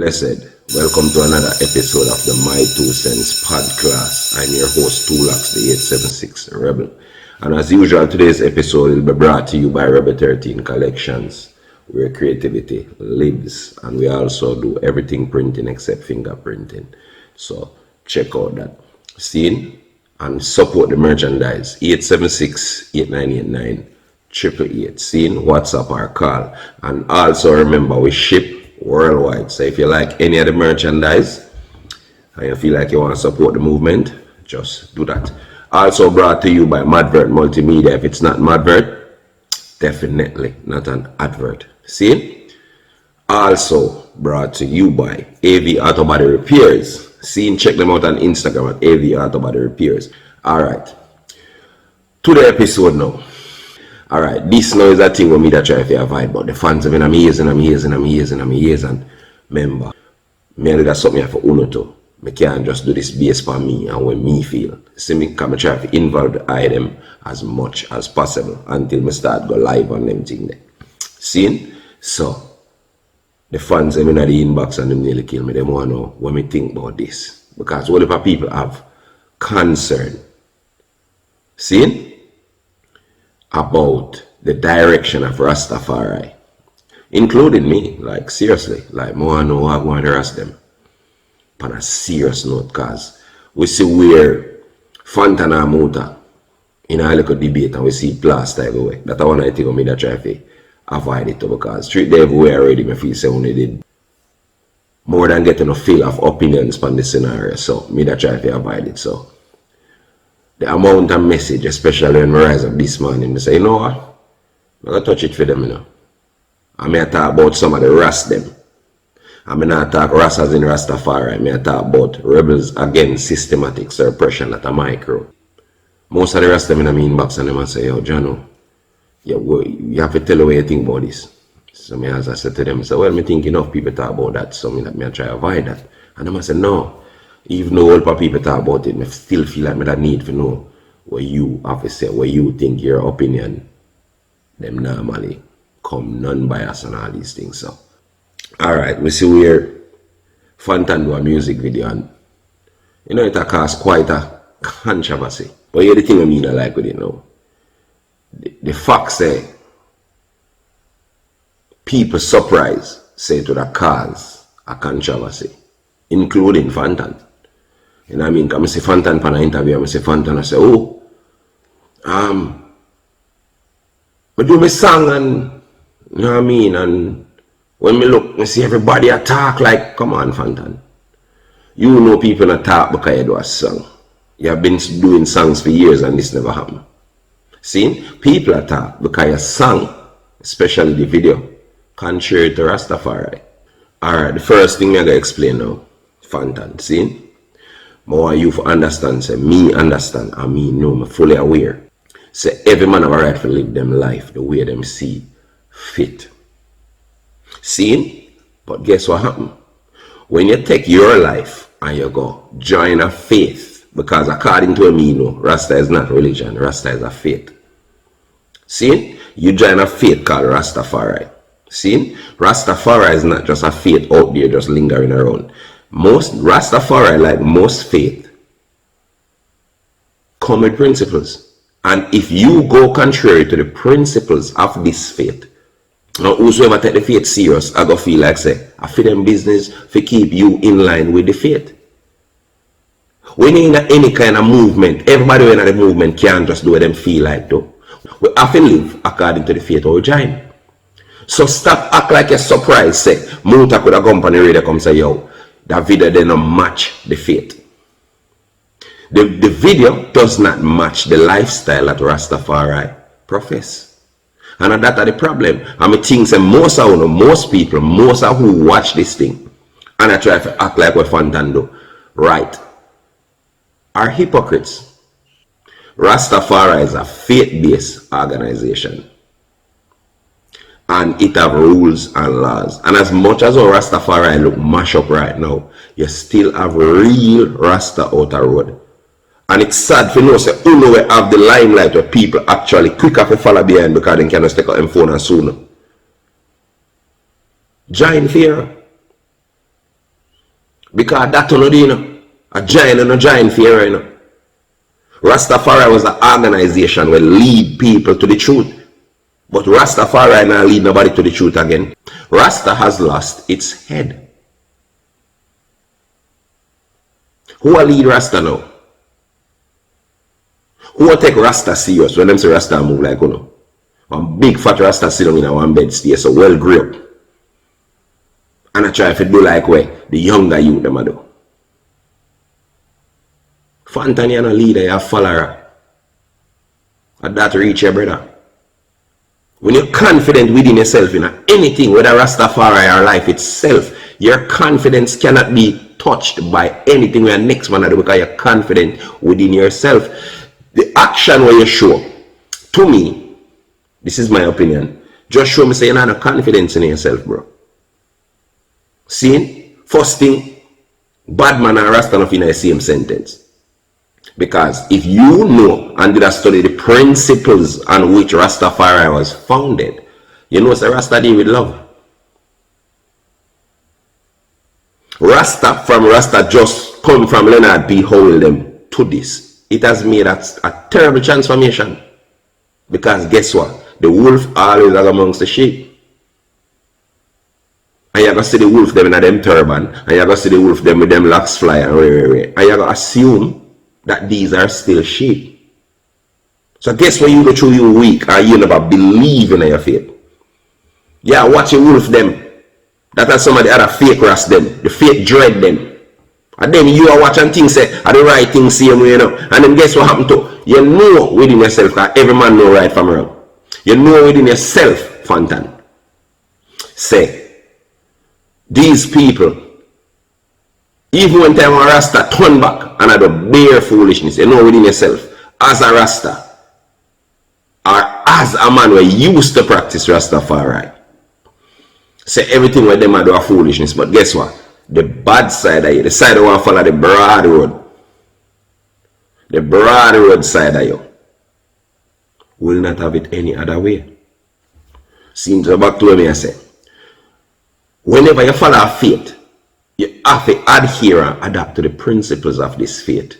Blessed, welcome to another episode of the My Two Cents podcast. I'm your host, TU-LOX'S, the 876 Rebel. And as usual, today's episode will be brought to you by Rebel 13 Collections, where creativity lives. And we also do everything printing except fingerprinting. So check out that scene and support the merchandise. 876-8989. 888. Scene, WhatsApp or call. And also remember, we ship worldwide. So if you like any of the merchandise and you feel like you want to support the movement, just do that. Also brought to you by Madvert Multimedia. If it's not Madvert, definitely not an advert. See? Also brought to you by AV Auto Body Repairs. See, check them out on Instagram at AV Auto Body Repairs. Alright. To the episode now. Alright, this now is a thing with me that try to avoid, but the fans have been amazing. Remember, me do that something for Uno too. I can't just do this based on me and when me feel. See me come try to involve the item as much as possible until me start go live on them thing there. See? So, the fans have been at the inbox and them nearly kill me. They want to know what me think about this. Because what if people have concern? See? About the direction of Rastafari, including me. Like seriously, like more I know I want to ask them on a serious note, because we see where Fantan and Muta in a little debate and we see plaster everywhere. That I want to think of me that try to avoid it too, because street there everywhere already me feel say only did more than getting a feel of opinions on the scenario, so me that try to avoid it. So the amount of message, especially when I rise up this morning, they say, you know what? I'm going to touch it for them, you know. I'm going to talk about some of the Rast them. I'm going to talk Rast as in Rastafari. I'm going to talk about rebels against systematic suppression at a micro. Most of the Rast them in my inbox and them say, yo, Jono, you have to tell me what you think about this. So me, as I said to them, I said, well, I think enough people talk about that, so me try to avoid that. And them I said, no. Even though all people talk about it, I still feel like I need to know what you have to say, what you think, your opinion. Them normally come non-biased and all these things. So, alright, we see where Fantan do a music video and you know it caused quite a controversy. But here's the thing I mean I like with it now. The fact say people surprised say to the cause a controversy, including Fantan. You know what I mean? Because I see Fantan for an interview, I say Fantan, I say, oh, I do my song and, you know what I mean? And when me look, I see everybody attack like, come on, Fantan. You know people attack because you do a song. You have been doing songs for years and this never happened. See? People attack because your song, especially the video, contrary to Rastafari. Alright, the first thing I'm going to explain now, Fantan, see? More you understand, say me understand, and me know, I'm fully aware. Say every man have a right to live them life the way them see fit. See? But guess what happened? When you take your life and you go join a faith, because according to me, no, Rasta is not religion, Rasta is a faith. See? You join a faith called Rastafari. See? Rastafari is not just a faith out there just lingering around. Most Rastafari, like most faith, come with principles. And if you go contrary to the principles of this faith, now whosoever take the faith serious, I go feel like say, I feel them business to keep you in line with the faith. When you're in any kind of movement, everybody in the movement can't just do what them feel like though. We have to live according to the faith or join. So stop act like you're surprised, say, Muta could have company radio come say, yo, that video they don't match the faith. The video does not match the lifestyle that Rastafari profess. And that's the problem. I mean, things that most people, most of who watch this thing, and I try to act like what Fantan do, right, are hypocrites. Rastafari is a faith-based organization. And it have rules and laws. And as much as our Rastafari look mash up right now, you still have real Rasta out the road. And it's sad for you say, who know we have the limelight where people actually quick up to follow behind because they can stick out them phone and sooner. Giant fear. Because that you know, do, you know, a giant and a giant fear, you know. Rastafari was an organization where lead people to the truth. But Rastafari now lead nobody to the truth again. Rasta has lost its head. Who will lead Rasta now? Who will take Rasta serious when them say Rasta move like you know? One big fat Rasta sit down in a one bed stay, so well grew up. And I try to do like where the younger youth them do. Fantan, you're no leader, you're a follower. And that reach your brother. When you're confident within yourself in anything, whether Rastafari or life itself, your confidence cannot be touched by anything where next man do because you're confident within yourself. The action where you show, to me, this is my opinion, just show me say you have no confidence in yourself, bro. See? First thing, bad man and Rasta not in the same sentence. Because if you know and did study the principles on which Rastafari was founded, you know say Rasta deal with love. Rasta just come from Leonard B. Howell them to this. It has made a terrible transformation. Because guess what? The wolf always is amongst the sheep. And you're going to see the wolf them in them turban. And you're going to see the wolf them with them locks fly and and you're going to assume that these are still sheep. So guess what you go through you weak or you never believe in your faith. Yeah, watch your wolf them. That are some of the other fake rats them. The fake dread them. And then you are watching things say are the right things same way, you know. And then guess what happened to? You know within yourself, because every man know right from wrong. You know within yourself, Fantan. Say, these people, even when time a Rasta turn back and do bare foolishness, you know within yourself, as a Rasta, or as a man who used to practice Rastafari, say everything with them do a foolishness, but guess what? The bad side of you, the side that want to follow the broad road side of you, will not have it any other way. Seems back to me I say, whenever you follow a faith, you have to adhere and adapt to the principles of this faith.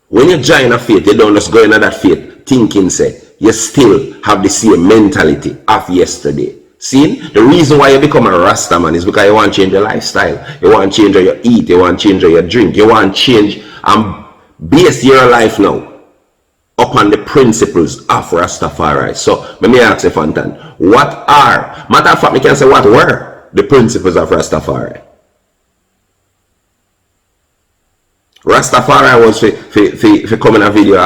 When you join a faith, you don't just go into that faith thinking say you still have the same mentality of yesterday. See, the reason why you become a Rasta man is because you want to change your lifestyle. You want to change how you eat. You want to change how you drink. You want to change and base your life now upon the principles of Rastafari. So, let me ask you, Fantan, what are, matter of fact, I can say what were the principles of Rastafari? Rastafari was for come in a video,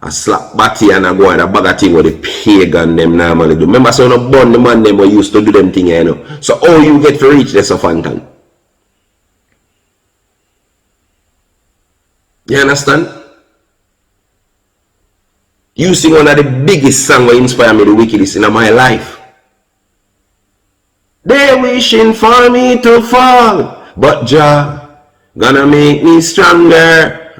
a slap batty and a go and a bag of thing with the pagan them normally do. Remember, so no born the man them who used to do them thing, you know. So how you get to reach this, Fantan? You understand? You sing one of the biggest songs that inspire me the wickedest in my life. They wishing for me to fall, but Jah gonna make me stronger.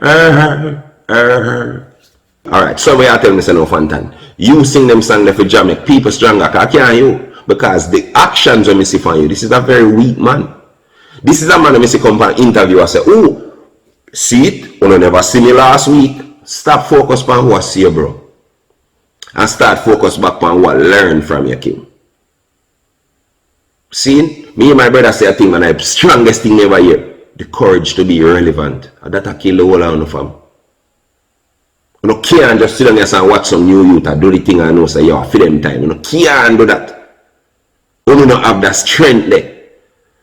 Alright, so we are telling me say no, Fantan. You sing them song for Jah make people stronger. Can't you? Because the actions when me see from you, this is a very weak man. This is a man when me see come for an interview and say, oh, see it? You never see me last week. Stop focus on what I see, bro. And start focus back on what I learned from your king. See, me and my brother say a thing, man, the strongest thing ever here. The courage to be irrelevant. And that I kill the whole of the fam. You can't just sit down and watch some new youth and do the thing and know say, yo, for them time. You can't do that. You don't have that strength there.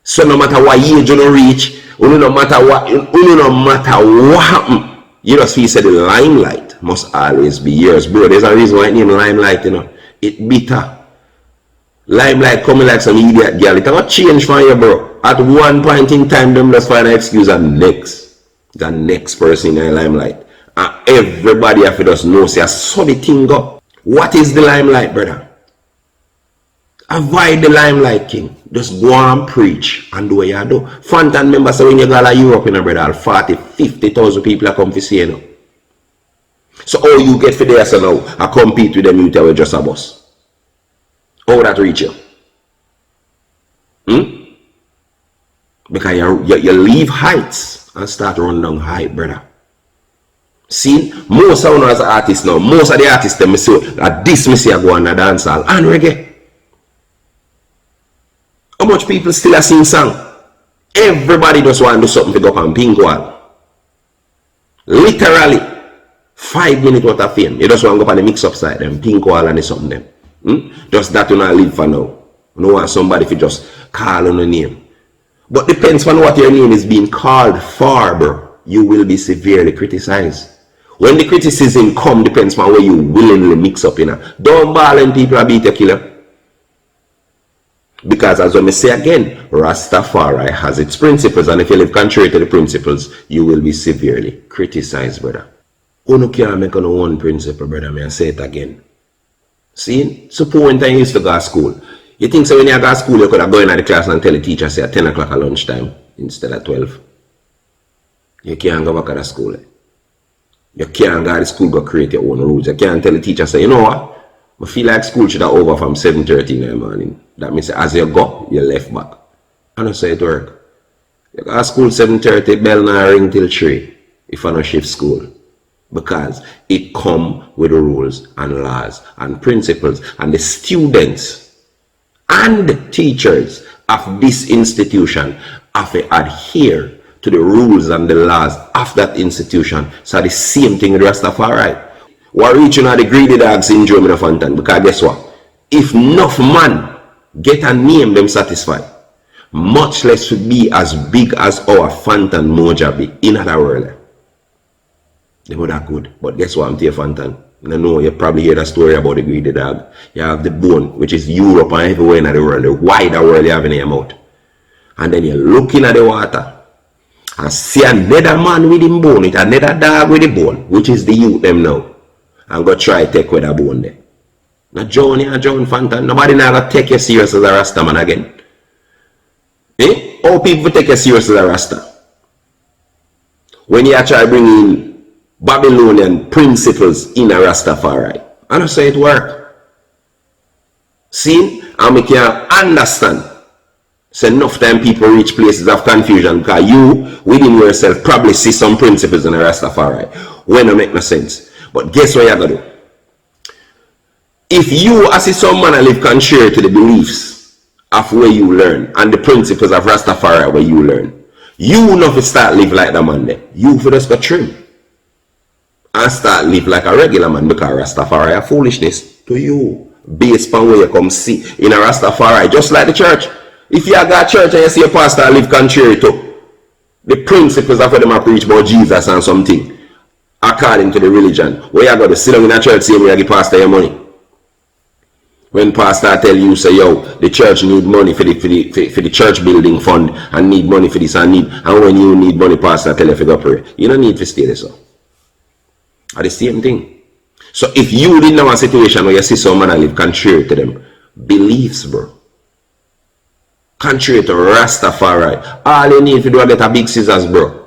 So no matter what age you don't reach, no matter what happen, you just feel say the limelight must always be yours, bro. There's a reason why I name limelight, you know. It bitter. Limelight coming like some idiot girl. It cannot change for you, bro. At one point in time, them just find an excuse and the next person in the limelight. And everybody have to just know, say, I saw the thing go. What is the limelight, brother? Avoid the limelight, king. Just go and preach and do what you do. Fantan members say when you go to Europe, you know, brother, 40, 50,000 people are come to see you know. So all you get for there, so now, I compete with them, you tell you just a boss. How that reach you? Because you leave heights and start run down height, brother. See, most of us as artists now, most of the artists them say that this me see go on a dance hall and reggae. How much people still are sing song? Everybody just want to do something to go up on pink wall. Literally 5 minutes worth of fame. You just want to go up on the mix up side them, pink wall and something them. Just that you not live for now. You don't want somebody to just call on a name. But depends on what your name is being called for, bro. You will be severely criticized. When the criticism come, depends on where you willingly mix up, you know. Don't ball and people are beat your killer. Because as I say again, Rastafari has its principles, and if you live contrary to the principles, you will be severely criticized, brother. You can't make on one principle, brother. May I say it again. See? Suppose when time you used to go to school, you think so when you go to school, you could have go in the class and tell the teacher say at 10 o'clock at lunchtime instead of 12. You can't go back to the school. You can't go to school go create your own rules. You can't tell the teacher say, you know what? I feel like school should have over from 7:30 in the morning. That means as you go, you left back. I don't say it work. You go to school 7:30, bell now ring till 3 if I don't shift school. Because it come with the rules and laws and principles, and the students and teachers of this institution have to adhere to the rules and the laws of that institution. So the same thing with Rastafari. We're reaching out the greedy dog syndrome in the Fantan, because guess what? If enough man get a name them satisfied, much less would be as big as our Fantan Moja be in other world. They were that good. But guess what? I'm to your Fantan. I know you probably hear the story about the greedy dog. You have the bone, which is Europe and everywhere in the world, the wider world you have in your mouth. And then you're looking at the water and see another man with him bone, with another dog with the bone, which is the youth them now. And go try to take with a bone there. Now Johnny and John Fantan, nobody now gonna take you serious as a Rasta man again. Eh? All people take you serious as a Rasta. When you try bringing Babylonian principles in a Rastafari. I don't say it work. See? And we can understand. So enough time people reach places of confusion because you, within yourself, probably see some principles in a Rastafari. When it make no sense. But guess what you gotta do? If you as some man live contrary to the beliefs of where you learn and the principles of Rastafari where you learn, you will not start live like the man there. You for just go trim and start live like a regular man, because Rastafari are foolishness to you based on where you come see in a Rastafari, just like the church. If you got church and you see a pastor live contrary to the principles of what them are preach about Jesus and something according to the religion, where you got to sit down in a church saying you give pastor your money. When pastor tell you say yo, the church need money for the church building fund and need money for this and when you need money, pastor tell you to go pray. You don't need to stay there, so. Are the same thing. So if you didn't know a situation where you see someone and live contrary to them beliefs, bro, contrary to Rastafari, all you need to do is get a big scissors, bro.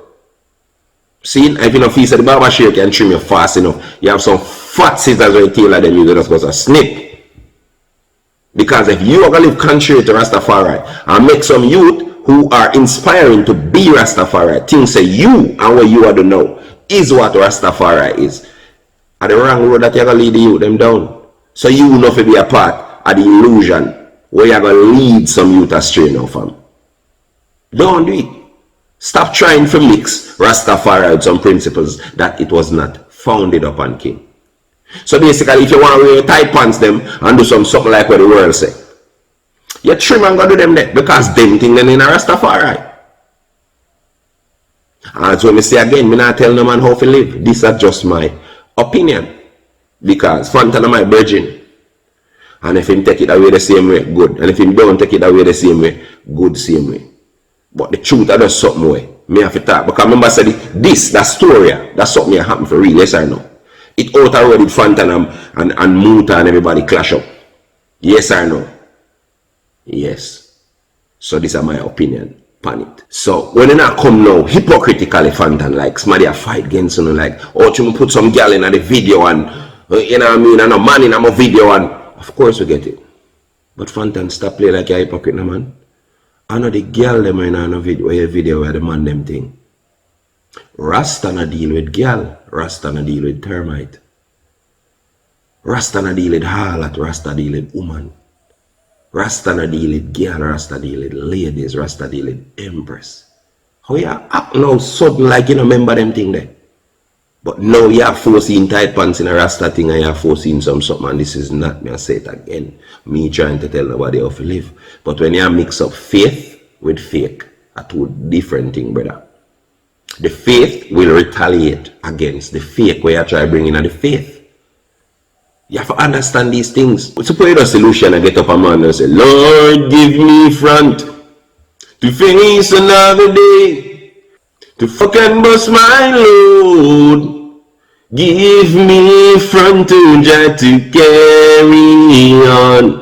See, if you know feel the barber shave can trim you fast enough, you have some fat scissors where you tailor them, you just go to snip. Because if you are going to live contrary to Rastafari and make some youth who are inspiring to be Rastafari think say you and what you are to know is what Rastafari is, at the wrong road that you're going to lead the youth them down. So you will not be a part of the illusion where you're going to lead some youth astray now, fam. Don't do it. Stop trying to mix Rastafari with some principles that it was not founded upon, king. So basically, if you want to wear tight pants them and do something like what the world say, you trim and go do them there because them think them in a Rastafari. And so me say again, me not tell no man how to live. This is just my opinion. Because Fantan my virgin. And if him take it away the same way, good. And if him don't take it away the same way, good same way. But the truth I just something way. Me have to talk. Because remember I said this, that story, that's something that happened for real, yes or no? It out already with Fantan and Muta and everybody clash up. Yes or no? Yes. So this is my opinion upon it. So when they not come now hypocritically Fantan, like somebody a fight against you, like, oh, you put some girl in the video and you know what I mean, and a man in a video, and of course we get it. But Fantan, stop playing like a hypocrite, man. I know the girl them in a video where the man them thing. Rasta na deal with girl, Rasta na deal with termite. Rasta na deal with harlot, Rasta deal with woman. Rasta na deal with girl, Rasta deal with ladies, Rasta deal with empress. How you act now sudden like you don't remember them thing there? But now you are forcing tight pants in a Rasta thing and you are forcing something, and this is not, me I say it again, me trying to tell nobody how to live. But when you mix up faith with fake, are two different things, brother. The faith will retaliate against the fake where you try to bring in the faith. You have to understand these things. Suppose a solution and get up a man and say, Lord, give me front to face another day, to fucking bust my load. Give me front to try to carry on.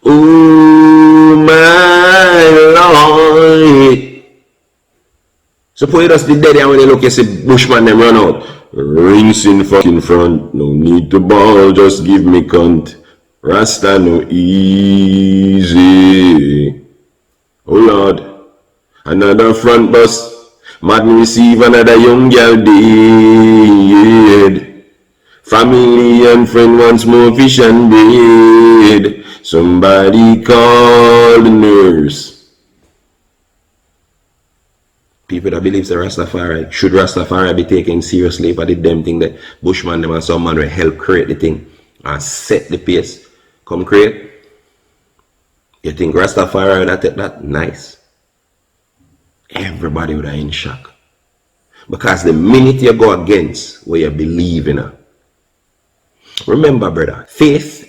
Oh my Lord. Suppose that's the dead and when you look you see Bushman them run out. Rings in fucking front, no need to ball, just give me cunt. Rasta no easy. Oh Lord, another front bus. Madden receive another young girl dead. Family and friend wants more fish and bread. Somebody call the nurse. People that believe the Rastafari, should Rastafari be taken seriously if I did them thing that Bushman them and some man will help create the thing and set the pace. Come create. You think Rastafari would take that? Nice. Everybody would have in shock. Because the minute you go against what you believe in, remember brother, faith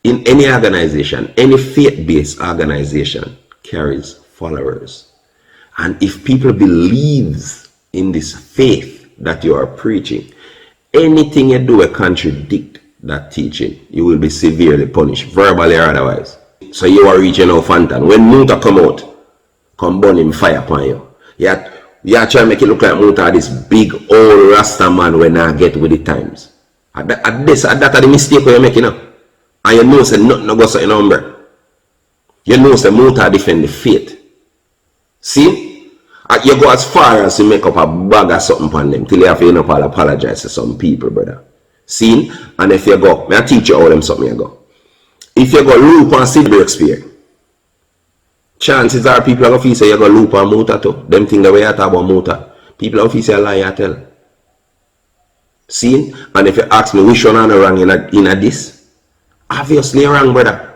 in any organization, any faith-based organization carries followers. And if people believes in this faith that you are preaching, anything you do will contradict that teaching. You will be severely punished, verbally or otherwise. So you are reaching out Fantan. When Muta come out, come burn him fire upon you. You are trying to make it look like Muta this big old Rasta man when I get with the times. At that are the mistake you're making up. And you know say nothing no go so in number. You know say Muta defend the faith. See? You go as far as to make up a bag of something upon them till you have to apologize to some people, brother. See? And if you go, may I teach you all them something you go. If you go loop on Sid Breakspear, chances are people are going to say you go loop on Muta too. Them things the way I talk about Muta. People are going to say a lie I tell. See? And if you ask me which one are wrong in a this, obviously you're wrong, brother.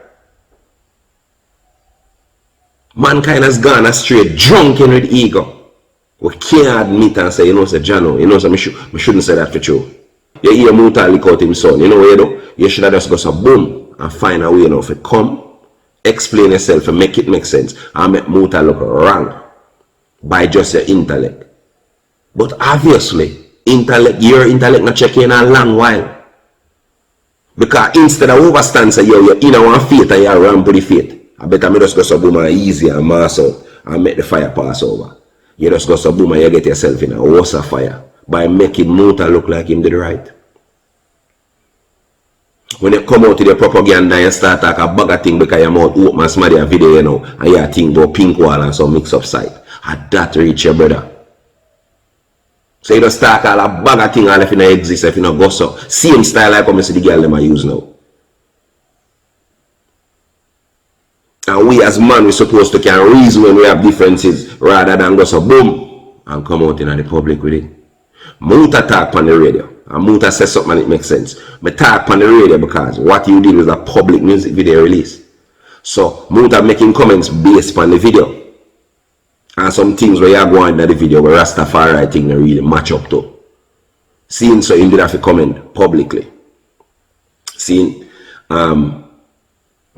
Mankind has gone astray, drunken with ego. We can't admit and say, you know, say, Jano, you know, so I shouldn't say that for you. You hear Muta lick out him son, you know what you do? You should have just go so boom and find a way now to come, explain yourself and make it make sense and make Muta look wrong by just your intellect. But obviously, your intellect not checking in a long while. Because instead of overstand, say, yo, you're in one faith and you're wrong for the faith. I better me just go so boom and easy and mass out and make the fire pass over. You just go so boom and you get yourself in a worse fire by making Muta look like him did right. When you come out to the propaganda and start talk a bag of thing because your mouth open and somebody a video, you know, and you think about pink wall and some mix up site. And that reach your brother. So you just talk all a bag of thing all if you don't exist, if you don't go so. Same style like how I see the girl them I use now. And we as man, we're supposed to can reason when we have differences rather than go so boom and come out in the public with it. Muta talk on the radio and Muta says something and it makes sense. But talk on the radio because what you did was a public music video release. So Muta making comments based on the video. And some things where you are going in the video where Rastafari thing they really match up to. Seeing so you did have to comment publicly. Seeing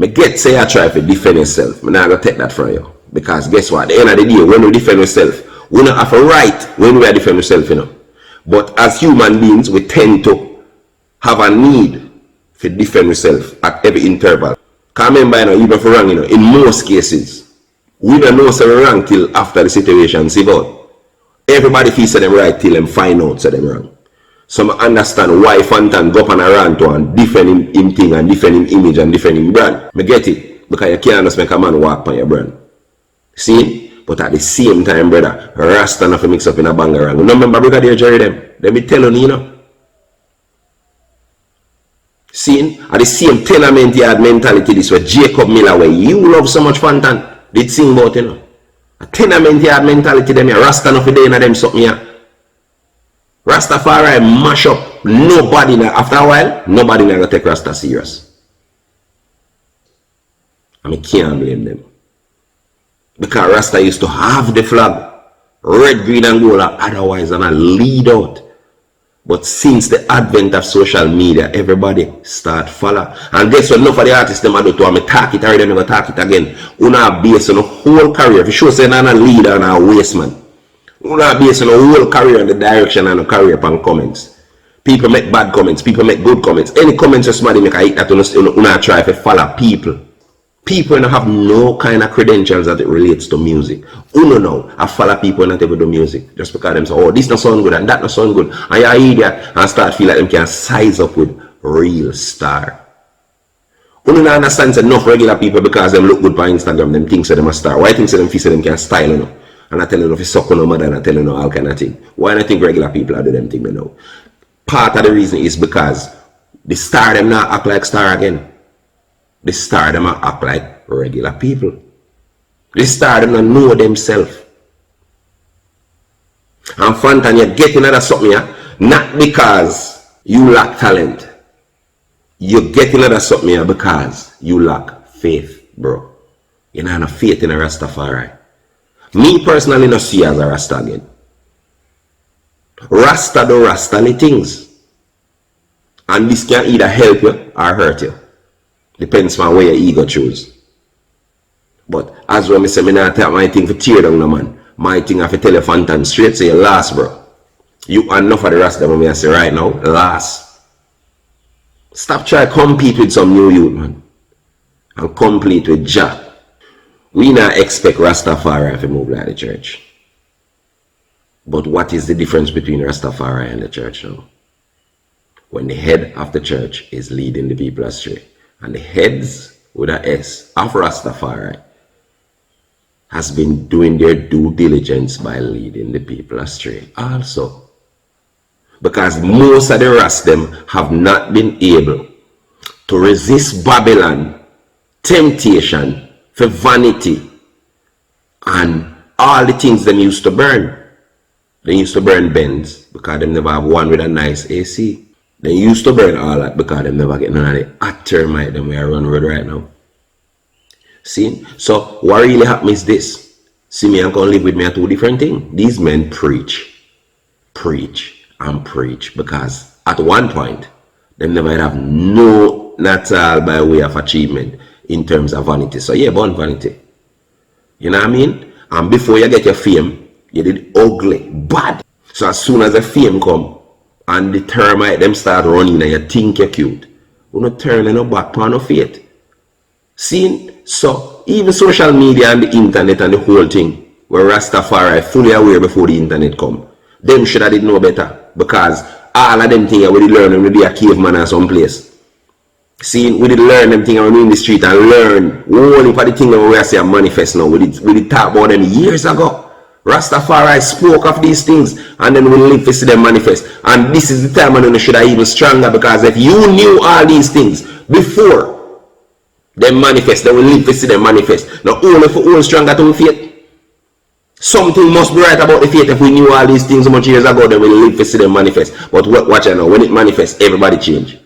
I get say I try to defend yourself. I'm not going to take that from you. Because guess what? At the end of the day, when we defend ourselves, we don't have a right when we are defend ourselves, you know. But as human beings, we tend to have a need to defend ourselves at every interval. Because remember, you know, even if we're wrong, you know, in most cases, we don't know so we're wrong till after the situation see out. Everybody feels them right till them find out so them wrong. So I understand why Fantan go up on a rant and defend him thing and defend him image and defend him brand. I get it. Because you can't just make a man walk on your brand. See? But at the same time, brother, Rasta not mix up in a bangarang. You remember Brigadier Jerry them? Let me tell you, you know. See? At the same tenement yard mentality, this where Jacob Miller, where you love so much Fantan, did sing about, you know. A tenement yard mentality, them here, Rasta not for day in them something here. Rastafari mash up. Nobody now, after a while, nobody now gonna take Rasta serious. I mean, can't blame them. Because Rasta used to have the flag, red, green, and gold, otherwise, and a lead out. But since the advent of social media, everybody start follow. And guess what? Enough of the artists them do to I'm talk it already, I'm gonna talk it again. Una base on a whole career. If you show say I'm a leader and a waste man. Una base on a whole career and the direction and a career upon comments. People make bad comments, people make good comments. Any comments that somebody make, I hate that una try to follow people. People don't have no kind of credentials that it relates to music. Uno know, I follow people not able to do music. Just because them say, oh, this not sound good and that not sound good. And you idiot and start feel like them can size up with real star. Uno don't understand enough regular people because them look good on Instagram, them think say them a star. Why think say them feel say them can style, you know? And I tell you if it's suck on no mother and I tell you all kind of thing. Why do I think regular people are do them thing, you know? Part of the reason is because the star them not act like star again. The star them act like regular people. The star them not know themselves. And Fantan, you're getting out of something here, not because you lack talent. You're getting out of something here because you lack faith, bro. You don't have faith in a Rastafari. Me personally not see as a Rasta again. Rasta do Rastally things. And this can either help you or hurt you. Depends on where your ego choose. But as well, I say, I not take my thing for tear down, no man. My thing I have to tell you Fantan straight, say you last, bro. You are enough of the Rasta, I say right now, last. Stop trying to compete with some new youth, man. And compete with Jack. We not expect Rastafari to move like the church. But what is the difference between Rastafari and the church now? When the head of the church is leading the people astray, and the heads with an S of Rastafari has been doing their due diligence by leading the people astray also. Because most of the rest them have not been able to resist Babylon, temptation, for vanity, and all the things them used to burn. They used to burn Benz because they never have one with a nice AC. They used to burn all that because they never get none of the hot termite them we are run road right now. See? So what really happens is this. See, me and come live with me are two different things. These men preach, and preach because at one point they never have no not all by way of achievement in terms of vanity. So yeah, born vanity. You know what I mean? And before you get your fame, you did ugly, bad. So as soon as the fame come and the termite them start running and you think you're cute, you not turn no back on no faith. See? So even social media and the internet and the whole thing, where Rastafari fully aware before the internet come, them should have did know better. Because all of them things we did learn when we be a caveman or someplace. See, we did learn them things when we in the street and learn only for the thing that we say manifest now. We did talk about them years ago. Rastafari spoke of these things and then we live to see them manifest. And this is the time when you should have even stronger, because if you knew all these things before they manifest, then we live to see them manifest. Now only for all stronger to faith. Something must be right about the faith. If we knew all these things so much years ago, then we live to see them manifest. But watch out now, when it manifests, everybody change.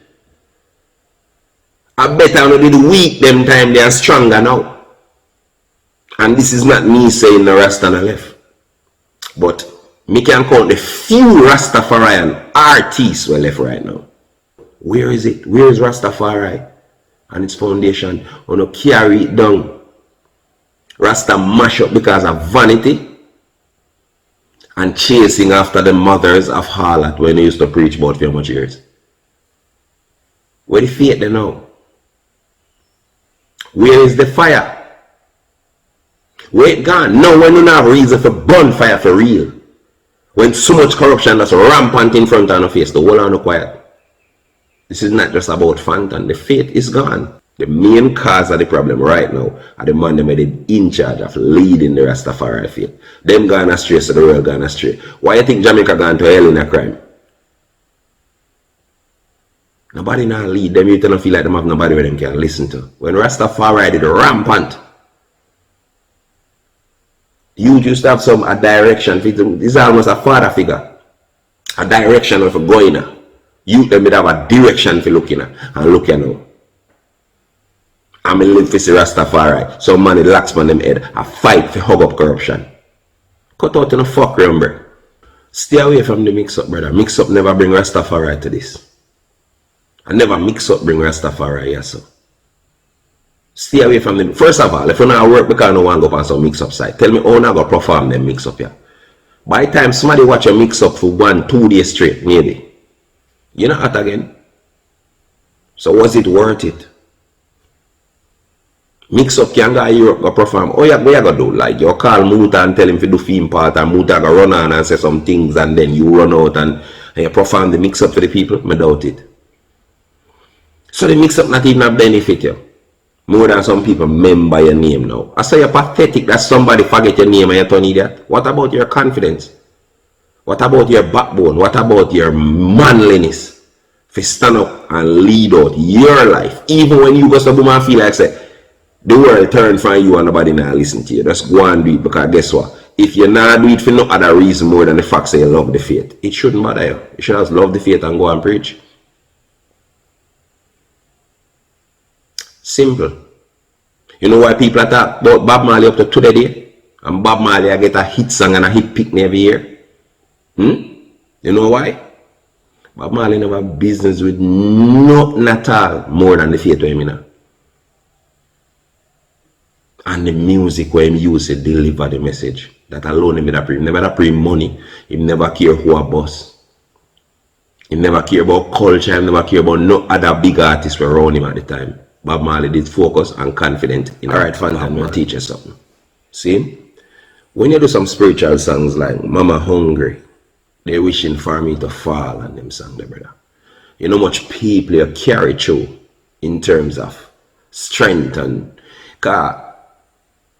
I bet I did weak them time they are stronger now. And this is not me saying the Rasta on the left. But me can count the few Rastafarian artists who are left right now. Where is it? Where is Rastafari and its foundation? On to carry it down. Rasta mash up because of vanity and chasing after the mothers of harlot when they used to preach about for how much years. Where the faith they now? Where is the fire? Where it gone? Now when you have reason for bonfire for real. When so much corruption that's rampant in front of your face, the whole are not quiet. This is not just about Fantan. The faith is gone. The main cause of the problem right now are the man them in charge of leading the Rastafari faith. Them gone astray, so the world gone astray. Why you think Jamaica gone to hell in a crime? Nobody now lead them. You don't feel like them have nobody where them can listen to. When Rastafari did rampant, you used to have a direction. This is almost a father figure. A direction of going. You them have a direction for looking at and looking now. I'm a live for the Rastafari. Some man in lax on them head. A fight for hug up corruption. Cut out in the fuck, remember. Stay away from the mix up, brother. Mix up never bring Rastafari to this. I never mix up bring Rastafari here, so. Stay away from them. First of all, if you not work because no one go on some mix up side, tell me how not go perform them mix up here. By the time somebody watch a mix up for 1-2 days straight, maybe. You're not hot again. So was it worth it? Mix up can go to Europe go perform. Oh yeah, what you go do? Like you call Muta and tell him to do film part and Muta go run on and say some things and then you run out and you perform the mix up for the people? I doubt it. So the mix up not even a benefit you. More than some people remember your name now. I say you're pathetic that somebody forget your name and you turn idiot. What about your confidence? What about your backbone? What about your manliness? For stand up and lead out your life. Even when you go to boom and feel like say the world turn from you and nobody now listen to you. Just go and do it because guess what? If you not do it for no other reason more than the fact that you love the faith, it shouldn't bother you. You should just love the faith and go and preach. Simple. You know why people talk about Bob Marley up to today? And Bob Marley I get a hit song and a hit pick every year. You know why? Bob Marley never have business with nothing at all more than the faith of him, you know. And the music where him use to deliver the message. That alone him never pray money. He never care who a boss. He never care about culture. He never care about no other big artists were around him at the time. Bob Marley did focus and confident. Alright, Fantan, I'm going to teach you something. See? When you do some spiritual songs like Mama Hungry, they're wishing for me to fall on them songs, brother. You know much people you carry through in terms of strength and car.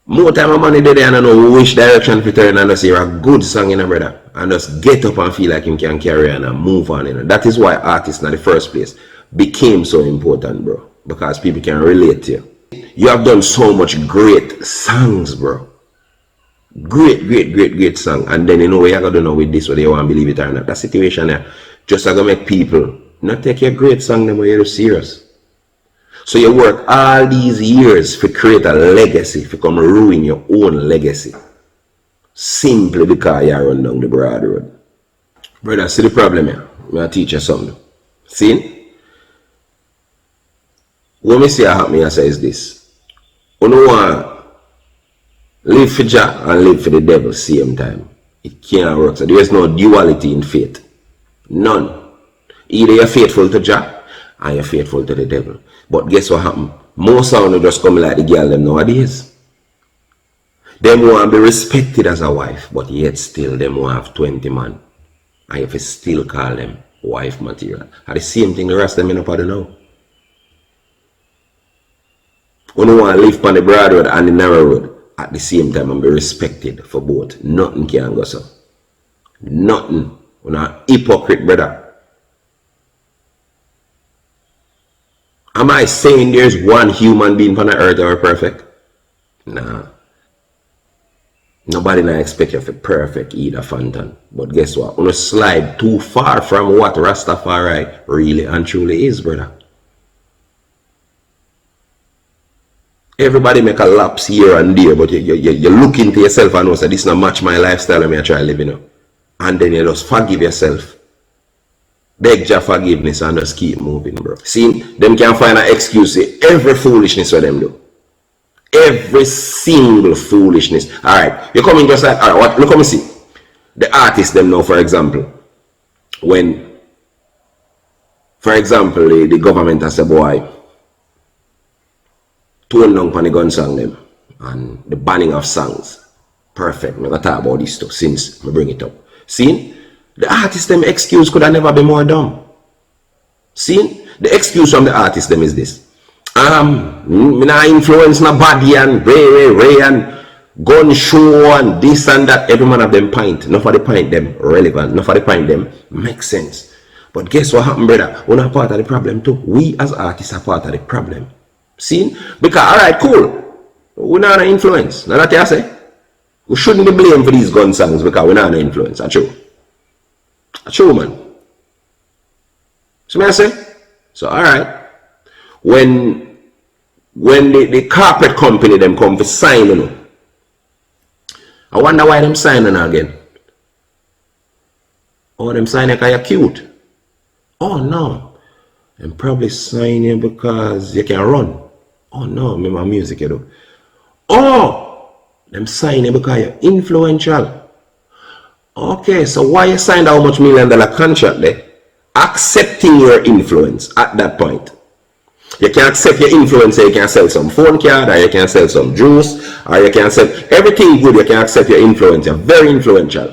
More time my money there and I know which direction to turn and just hear a good song, you know, brother. And just get up and feel like you can carry on and move on, you know. That is why artists in the first place became so important, bro. Because people can relate to you. You have done so much great songs, bro. Great song. And then you know what you gotta do with this, whether you want to believe it or not. That situation there, just gonna make people not take your great song them when you're serious. So you work all these years to create a legacy, to come ruin your own legacy. Simply because you run down the broad road. Brother, see the problem here? I'm gonna teach you something. See? What me say happen here is this. You don't want live for Jah and live for the devil same time. It can't work. So there is no duality in faith. None. Either you're faithful to Jah and you're faithful to the devil. But guess what happened? Most of them just come like the girl them nowadays. Them want to be respected as a wife, but yet still them want to have 20 man. And if you still call them wife material. And the same thing the rest of them in the now. You don't want to live on the broad road and the narrow road at the same time and be respected for both. Nothing can go so. Nothing. You're not hypocrite, brother. Am I saying there's one human being on the earth that are perfect? Nah. Nobody not expect you to be perfect either, Fantan. But guess what? You don't slide too far from what Rastafari really and truly is, brother. Everybody make a lapse here and there, but you look into yourself and know that this not match my lifestyle and I try living up. And then you just forgive yourself. Beg your forgiveness and just keep moving, bro. See, them can find an excuse to every foolishness what them do. Every single foolishness. Alright, you come in just like, alright, what? Look, come and see. The artists them now, for example, when, for example, the government has said, boy, tone down on the gun song them and the banning of songs. Perfect. I'm going to talk about this stuff since I bring it up. See? The artist them excuse could have never been more dumb. See? The excuse from the artist them is this. Me not influence nobody and Ray and gun show and this and that. Every man of them pint. Enough of the pint them relevant. Enough of the pint them makes sense. But guess what happened, brother? We're not part of the problem too. We as artists are part of the problem. See? Because, alright, cool. We're not an influence. Now that you say? We shouldn't be blamed for these gun songs because we're not an influence. That's true. That's true, man. So may I say? So, alright. When the carpet company them come for sign, you know, I wonder why them signing again. Oh, them signing because you're cute. Oh no. Them probably signing because you can run. Oh no, me my music you do. Oh, them signing because you're influential. Okay, so why you signed how much $1 million contract there? Accepting your influence at that point. You can accept your influence, you can sell some phone card, or you can sell some juice, or you can sell everything good, you can accept your influence. You're very influential.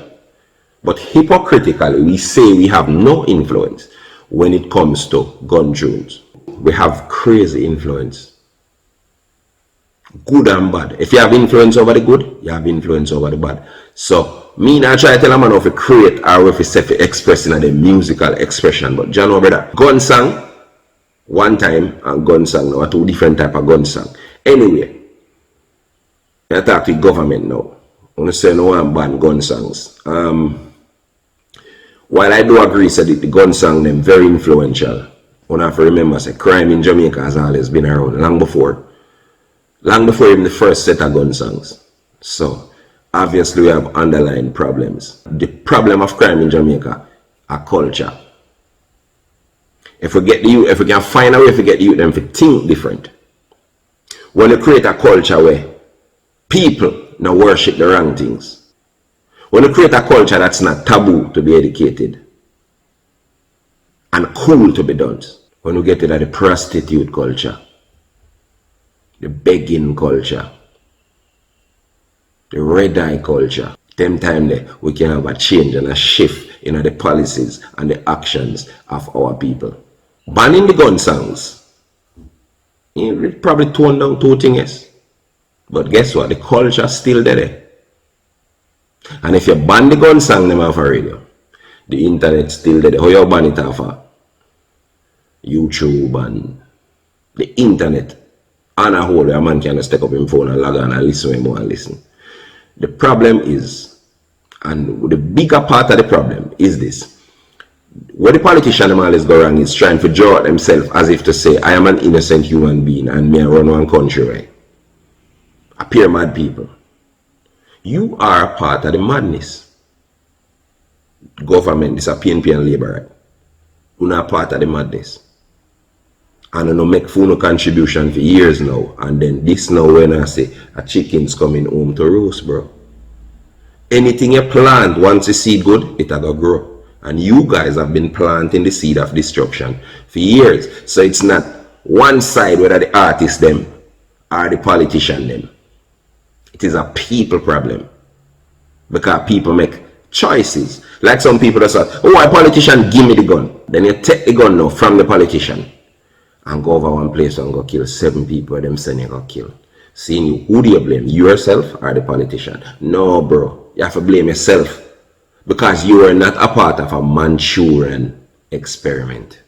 But hypocritically, we say we have no influence when it comes to gun tunes. We have crazy influence. Good and bad. If you have influence over the good, you have influence over the bad. So, me not try to tell a man how to create or if it's express in the musical expression. But John, brother, gun song, one time, and gun song, or two different type of gun song. Anyway, I talk to the government now. I want to say no one ban gun songs. While I do agree that the gun song them very influential, I have to remember say crime in Jamaica has always been around long before even the first set of gun songs. So obviously we have underlying problems. The problem of crime in Jamaica are culture. If we can find a way to get the youth them to think different. When you create a culture where people now worship the wrong things. When you create a culture that's not taboo to be educated and cool to be done. When you get to the prostitute culture, the begging culture, the red eye culture, them time there we can have a change and a shift in the policies and the actions of our people. Banning the gun songs, it probably tone down two things. But guess what? The culture still there. And if you ban the gun song them off a radio, the internet still there. How you ban it off a YouTube and the internet? On a whole, a man can just take up his phone and log on and listen when he want to listen. The problem is, and the bigger part of the problem is this. What the politician always go wrong is trying to draw out themselves as if to say, I am an innocent human being and me I run one country, right? Appear mad people. You are a part of the madness. Government, this is a PNP and Labour, right? You are part of the madness. And you make full contribution for years now. And then this now when I say a chicken's coming home to roost, bro. Anything you plant, once you see good, it'll go grow. And you guys have been planting the seed of destruction for years. So it's not one side, whether the artist them or the politician them. It is a people problem. Because people make choices. Like some people that say, oh, a politician give me the gun. Then you take the gun now from the politician and go over one place and go kill 7 people. Them saying you go kill. Seeing you, who do you blame? Yourself or the politician? No, bro. You have to blame yourself. Because you are not a part of a Manchurian experiment.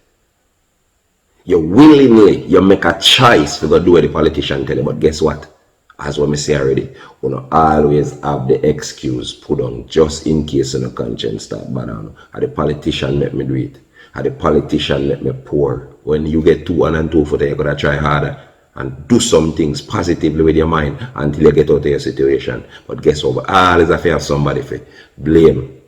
You willingly, you make a choice to go do what the politician tell you. But guess what? As what I say already, you know, always have the excuse put on just in case your conscience start bad on. And the politician let me do it. And the politician let me pour. When you get 2 and 2 for you gotta try harder and do some things positively with your mind until you get out of your situation. But guess what? Always have to have somebody for blame.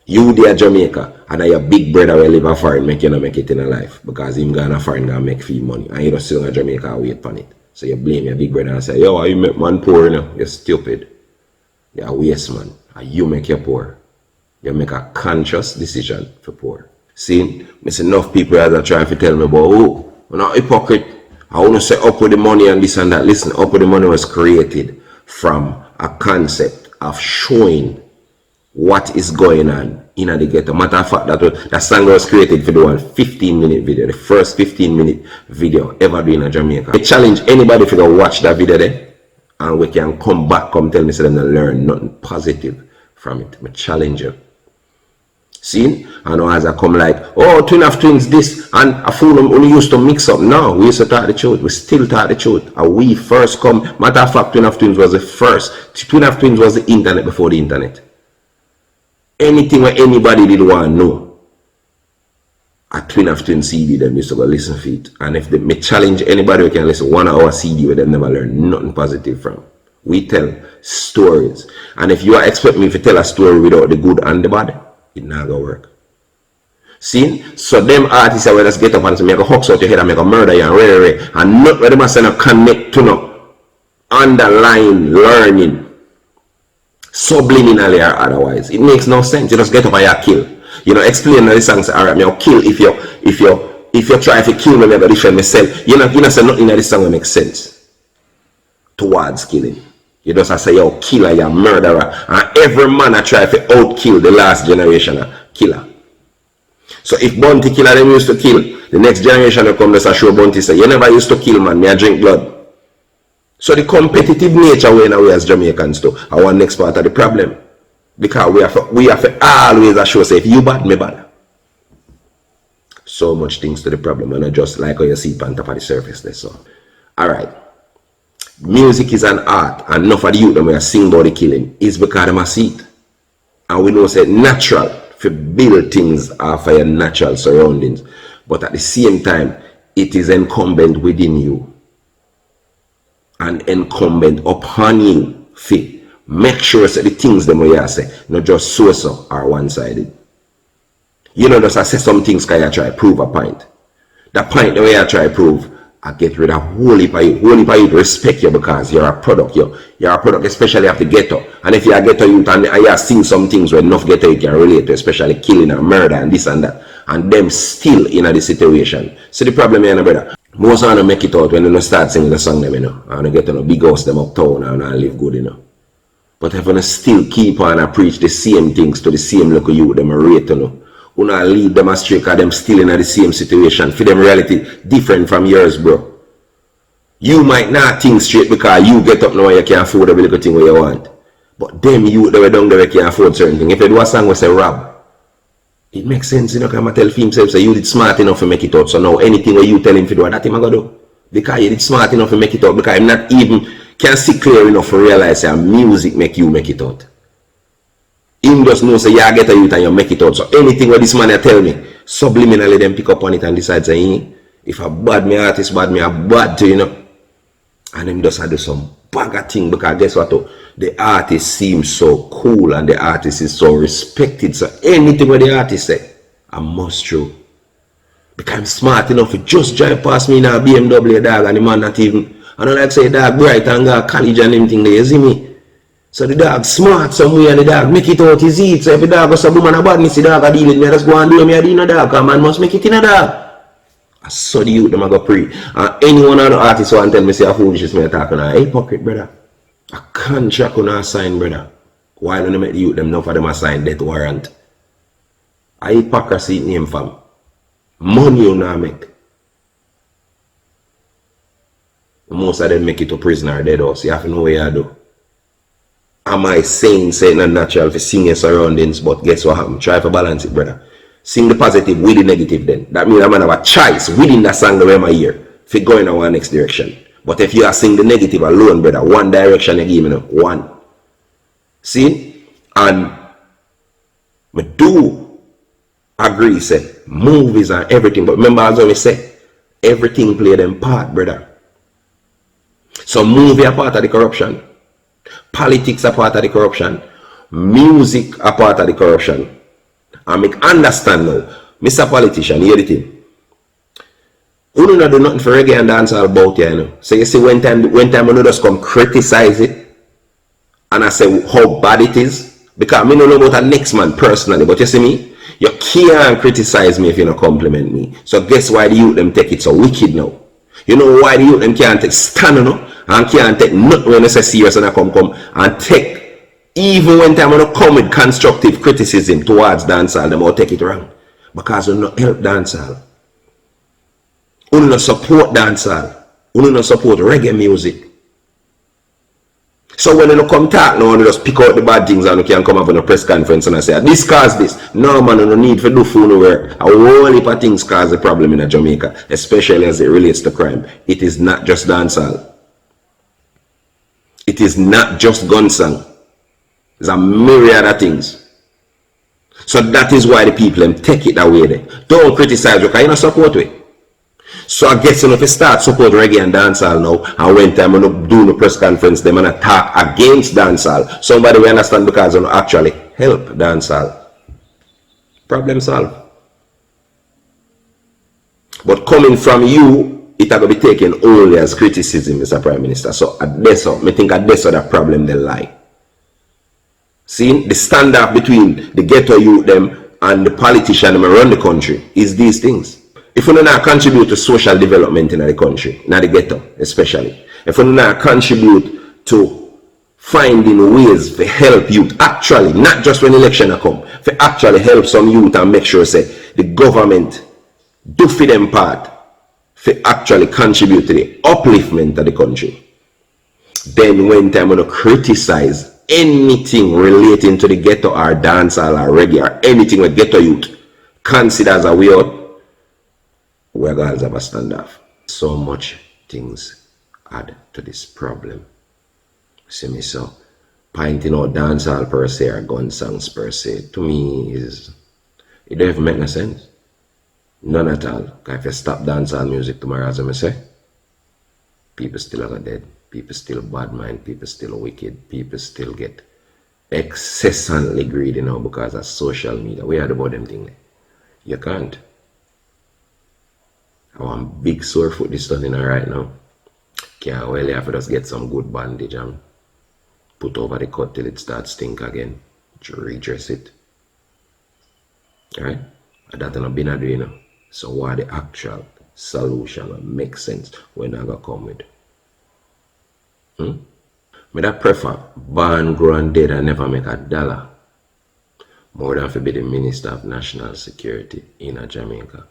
You there Jamaica and your big brother will live a foreign make you not make it in a life because him gonna foreign gonna make free money and you don't sit in Jamaica and wait for it. So you blame your big brother and say, yo, you make man poor, you know? You're stupid. You're a waste man. And you make you poor. You make a conscious decision for poor. See, there's enough people that are trying to tell me about, oh, I'm not a hypocrite. I want to say up with the money and this and that. Listen, up with the money was created from a concept of showing what is going on in the ghetto. Matter of fact, that song was created for the 15-minute video, the first 15-minute video ever done in Jamaica. I challenge anybody to go watch that video there, and we can come back, come tell me so them to learn nothing positive from it. I challenge you. See? I know as I come like, oh, twin of twins this, and a fool only used to mix up. No, we used to talk the truth. We still talk the truth. And we first come, matter of fact, twin of twins was the first. Twin of twins was the internet before the internet. Anything where anybody did want to know, a twin of twin CD, them used to go listen for it. And if they may challenge anybody who can listen 1 hour CD where they never learn nothing positive from. We tell stories. And if you expect me to tell a story without the good and the bad, it not gonna work. See? So them artists are just get up and say, make a hawks out your head and make a murder you and rare. And not where them are saying connect to no underlying learning. Subliminally or otherwise. It makes no sense. You just get up and you kill. You know, explain the songs, alright, me I'll kill if you try to kill me, I defend myself. You know say nothing in this song will make sense towards killing. You just say you're a killer, you're a murderer, and every man I try to out-kill the last generation killer. So if Bounty killer them used to kill, the next generation will come just and show Bounty say, you never used to kill man, me I drink blood. So the competitive nature we in a way as Jamaicans too, our next part of the problem. Because we have to always show say if you bad, me bad. So much things to the problem, and not just like how you see on top of the surface there. So alright. Music is an art, and enough of the youth that we are sing about the killing is because they must see it. And we know it's natural to build things off of your natural surroundings, but at the same time, it is incumbent within you and incumbent upon you to make sure that the things that we say, not just so are one-sided. You know, just I say some things because you try to prove a point. The point that we are trying to prove, I get rid of whole heap of you. Whole heap of you respect you because you're a product. You're a product, especially of the ghetto. And if you're a ghetto youth and you sing some things where enough ghetto you can relate to, especially killing and murder and this and that, and them still in the situation. So the problem here, brother, most of them make it out when they start singing the song them, you know, and they get to big house them uptown and live good, you know. But if they still keep on and preach the same things to the same local youth, them rate, you know. You not lead them astray because them still in the same situation. For them reality different from yours, bro. You might not think straight because you get up now and you can afford every little thing what you want. But them you that down there can afford certain things. If you do a song with say rob, it makes sense, you know, because I tell himself say you did smart enough to make it out. So now anything what you tell him to do, that him gonna do. Because you did smart enough to make it out. Because I'm not even can see clear enough to realize that music make you make it out. Him just know say you get a youth and you make it out. So anything what this man tell me, subliminally them pick up on it and decide say, if a bad me artist bad me a bad too, you know. And him just do some bugger thing because guess what? The artist seems so cool and the artist is so respected. So anything what the artist say, I must true. Because I'm smart enough to just drive past me in a BMW dog and the man not even, I don't like say dog bright and go college and everything there, you see me? So the dog smart somewhere and the dog make it out his eat. So if the dog goes to boom and a badness, the dog a deal with me, I just go and do me a deal in a dog because man must make it in a dog. I saw the youth them a go pray. And anyone of the artists want to tell me say a foolishness me talking a hypocrite, brother. A contract on a sign, brother. Why don't they make the youth them know for them a sign death warrant? A hypocrisy name fam. Money you not make. Most of them make it to prisoner dead house. You have to know what you do. Am I saying say not natural for sing your surroundings, but guess what happened? Try to balance it, brother. Sing the positive with the negative then. That means I'm going to have a choice within that song that I'm here for going in one next direction. But if you are sing the negative alone, brother, one direction you give me one. See? And I do agree, say, movies and everything. But remember as I say, everything play them part, brother. So movie are part of the corruption. Politics are part of the corruption. Music are part of the corruption. And make understand now, Mr. Politician, hear the thing. You don't do nothing for reggae and dancehall about you, you know. So you see when time you just come criticize it, and I say how bad it is, because I don't know about the next man personally, but you see me, you can't criticize me if you don't compliment me. So guess why the youth them take it so wicked now? You know why the youth them can't take stand, you know, and can't take nothing when they say serious and I come and take Even when time when come with constructive criticism towards dancehall, them all take it wrong. Because we not help dancehall. We not support dancehall. We not support reggae music. So when you come talk now, you just pick out the bad things and you can come up on a press conference and I say, this cause this. No man, you no need for do phone work. A whole heap of things cause a problem in Jamaica, especially as it relates to crime. It is not just dancehall. It is not just gun song. There's a myriad of things. So that is why the people them take it that way there. Don't criticize you because you don't support it. So I guess if you start support reggae and dancehall now, and when time you do the press conference, them and talk against dancehall, somebody will understand because you actually help dancehall. Problem solved. But coming from you, it will be taken only as criticism, Mr. Prime Minister. So at this, I think at this that problem they lie. See, the standoff between the ghetto youth them and the politician them around the country is these things. If we not contribute to social development in the country, in the ghetto especially, if we not contribute to finding ways to help youth, actually, not just when election come, to actually help some youth and make sure say the government do for them part, to actually contribute to the upliftment of the country. Then when time we criticize anything relating to the ghetto or dancehall or reggae or anything with ghetto youth considers a way out, we're going to have a standoff. So much things add to this problem. See me, so pointing out dancehall per se or gun songs per se, to me is, it don't even make no sense. None at all. Because if you stop dancehall music tomorrow, as I say, people still are dead. People still bad mind, people still wicked, people still get excessively greedy now because of social media. We heard about them things. You can't. I want big sore foot this done in right now. Can't well you have to just get some good bandage and put over the cut till it starts stink again. To redress it. Alright? That's not been a do, you know. So what the actual solution makes sense when I go come with? Me that prefer born, grow and dead and never make a dollar more than to be the Minister of National Security in Jamaica.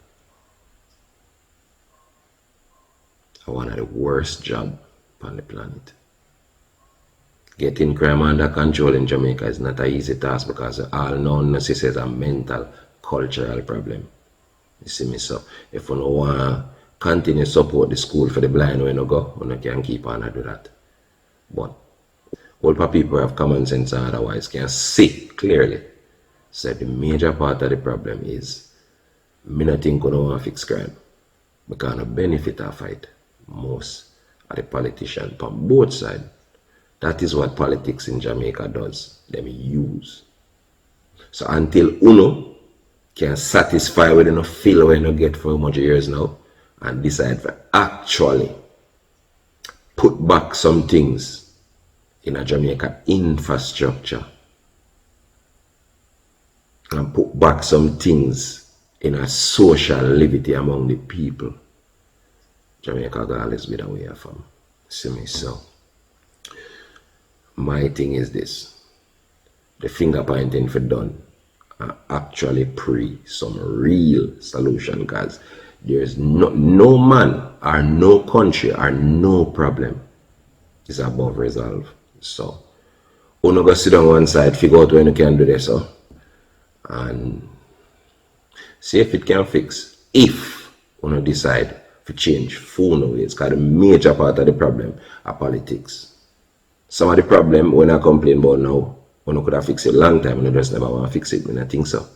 One of the worst jobs on the planet. Getting crime under control in Jamaica is not an easy task because all known this is a mental, cultural problem. You see me, so if you don't want to continue to support the school for the blind when you go, you can keep on and do that. But all people have common sense and otherwise can see clearly. So the major part of the problem is me not think we don't want to fix crime. Because the benefit of fight most of the politicians from both sides. That is what politics in Jamaica does. Them use. So until UNO can satisfy with enough feel when you get for much years now and decide to actually put back some things in a Jamaica infrastructure and put back some things in a social liberty among the people, Jamaica will always be the way from. See me, so my thing is this: the finger pointing for done actually pre some real solution, because there's no man or no country or no problem is above resolve. So you no go sit on one side, figure out when you can do this, so and see if it can fix. If you no decide to change phone ways, because the major part of the problem are politics. Some of the problem when I complain about now, when I could have fixed it a long time, and I just never want to fix it, and I think so.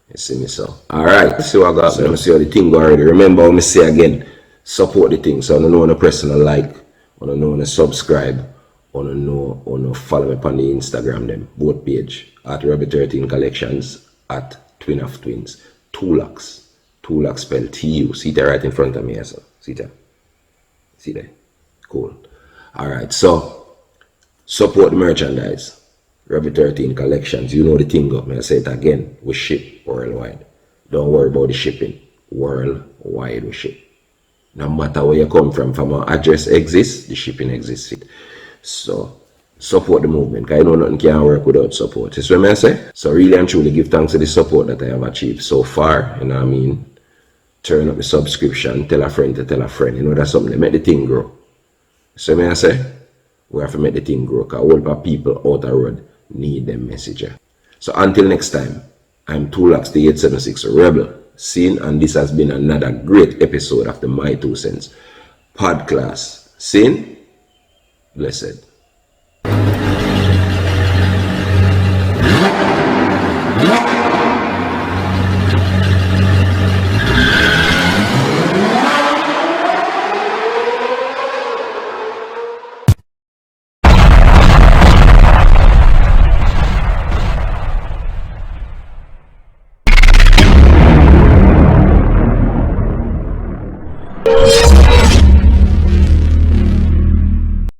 You see me, so. Alright, see what I got. So, let me see how the thing go already. Remember, let me say again, support the thing. So I don't know when to press on a like, I don't know when to subscribe, I don't know when to follow me on the Instagram them, both page, at Rebel 13 Collections, at Twin of Twins, TU-LOX'S. TU-LOX'S spelled T-U. See that right in front of me, so. See that? See that? Cool. Alright, so support the merchandise. Rebel 13 Collections. You know the thing up. I say it again. We ship worldwide. Don't worry about the shipping. Worldwide we ship. No matter where you come from our address exists, the shipping exists. So support the movement, because I know nothing can work without support. You see what I say? So really and truly give thanks to the support that I have achieved so far, you know what I mean? Turn up the subscription, tell a friend to tell a friend, you know, that's something that make the thing grow. So I say, we have to make the thing grow, because all the people out the road need them message. So until next time, I'm TU-LOX'S the 876 Rebel, Sin, and this has been another great episode of the My Two Cents podcast. Sin, blessed.